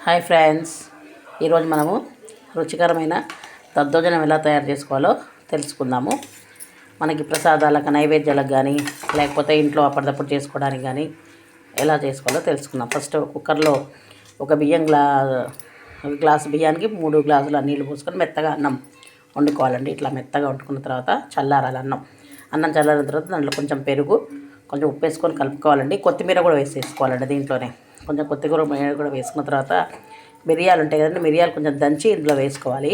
Hi friends, ఈరోజు మనము రుచికరమైన దద్దోజనం ఎలా తయారు చేసుకోవాలో తెలుసుకుందాము. మనకి ప్రసాదాలకు నైవేద్యాలకు కానీ లేకపోతే ఇంట్లో అప్పటిదప్పుడు చేసుకోవడానికి కానీ ఎలా చేసుకోవాలో తెలుసుకుందాం. ఫస్ట్ కుక్కర్లో ఒక గ్లాసు బియ్యానికి 3 గ్లాసుల నీళ్ళు పోసుకొని మెత్తగా అన్నం వండుకోవాలండి. ఇట్లా మెత్తగా వండుకున్న తర్వాత చల్లారాలి. అన్నం చల్లారిన తర్వాత దాంట్లో కొంచెం పెరుగు, కొంచెం ఉప్పు వేసుకొని కలుపుకోవాలండి. కొత్తిమీర కూడా వేసుకోవాలండి. దీంట్లోనే కొంచెం కొత్తిమీర కూడా వేసుకున్న తర్వాత మిరియాలు ఉంటాయి కదండి, మిరియాలు కొంచెం దంచి ఇందులో వేసుకోవాలి.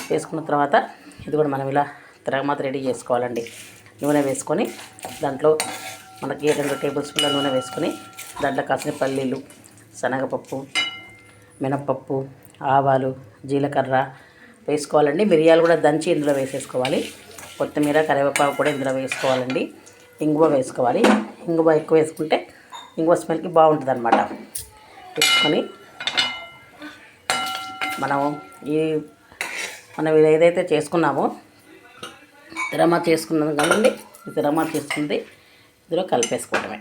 వేసుకున్న తర్వాత ఇది కూడా మనం ఇలా తిరగమాత రెడీ చేసుకోవాలండి. నూనె వేసుకొని దాంట్లో మనకి 2 టేబుల్ స్పూన్ల నూనె వేసుకొని దాంట్లో కాసిన పల్లీలు, శనగపప్పు, మినప్పప్పు, ఆవాలు, జీలకర్ర వేసుకోవాలండి. మిరియాలు కూడా దంచి ఇందులో వేసేసుకోవాలి. కొత్తిమీర, కరివేపాకు కూడా ఇందులో వేసుకోవాలండి. ఇంగువ వేసుకోవాలి. ఇంగువ ఎక్కువ వేసుకుంటే ఇంగువ స్మెల్కి బాగుంటుంది అన్నమాట. వేసుకొని మనం ఏదైతే చేసుకున్నామో తిరగమాత చేసుకున్నాం కదండి, ఈ తిరగమాత చేసుకుంది ఇందులో కలిపేసుకోవటమే.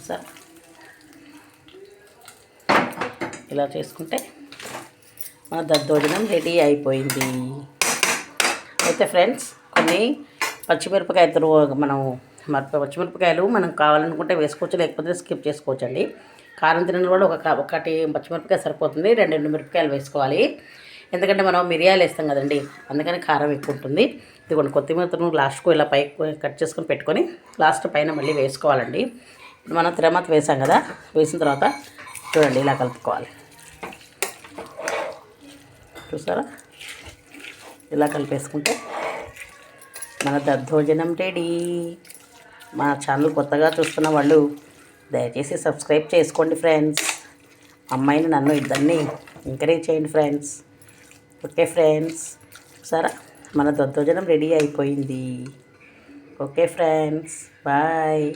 సార్ ఇలా చేసుకుంటే మన దద్దోజనం రెడీ అయిపోయింది. అయితే ఫ్రెండ్స్, కొన్ని పచ్చిమిరపకాయలు మనం కావాలనుకుంటే వేసుకోవచ్చు, లేకపోతే స్కిప్ చేసుకోవచ్చండి. కారం తినని వాళ్ళు ఒకటి పచ్చిమిరపకాయ సరిపోతుంది. 2 మిరపకాయలు వేసుకోవాలి. ఎందుకంటే మనం మిరియాలు వేస్తాం కదండి, అందుకని కారం ఎక్కువ ఉంటుంది. ఇదిగోండి, కొత్తిమీరను లాస్ట్కు ఇలా పైకి కట్ చేసుకొని పెట్టుకొని లాస్ట్ పైన మళ్ళీ వేసుకోవాలండి. ఇప్పుడు మనం తిరగమాత వేసాం కదా, వేసిన తర్వాత చూడండి ఇలా కలుపుకోవాలి. చూసారా, ఇలా కలిపేసుకుంటే మన దద్దోజనం రెడీ. మా ఛానల్ కొత్తగా చూస్తున్న వాళ్ళు దయచేసి సబ్స్క్రైబ్ చేసుకోండి ఫ్రెండ్స్. అమ్మాయిని నన్ను ఇద్దరిని ఎంకరేజ్ చేయండి ఫ్రెండ్స్. ఓకే ఫ్రెండ్స్, సరే మన దద్దోజనం రెడీ అయిపోయింది. Okay friends, bye.